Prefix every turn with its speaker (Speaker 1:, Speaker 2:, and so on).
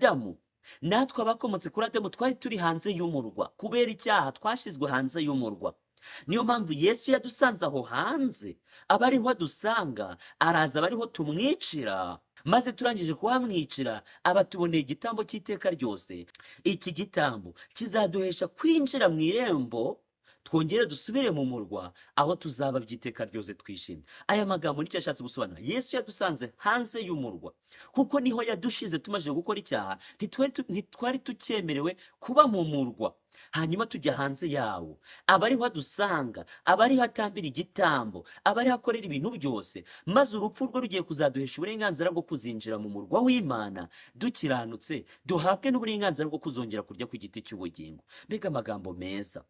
Speaker 1: Adamu, natwe abakomotse kuri Adamu twari turi hanze y'umurwa kubera icyaha, twashyizwe hanze y'umurwa. Niyo mpamvu Yesu yadusanze aho hanze, aba ariho adusanga, araza aba ariho tumwicira, maze turangije kuhamwicira aba tuboneye igitambo cy'iteka ryose. Iki gitambo kizaduhesha kwinjira mu irembo, twongere dusubire mu murwa aho tuzaba by'iteka ryose twishimye. Aya magambo nicyo ashatse gusobanura. Yesu yadusanze hanze y'umurwa kuko niho yadushize tumaze gukora icyaha, ntitwari tucyemerewe kuba mu murwa. Hanyuma tujya hanze yawo, aba ariho adusanga, aba ariho atambira igitambo, aba ariho akorera ibintu byose, maze urupfu rwe rugiye kuzaduhesha uburenganzira bwo kuzinjira mu murwa w'Imana dukiranutse, duhabwe n'uburenganzira bwo kuzongera kurya ku giti cy'ubugingo. Mbega amagambo meza!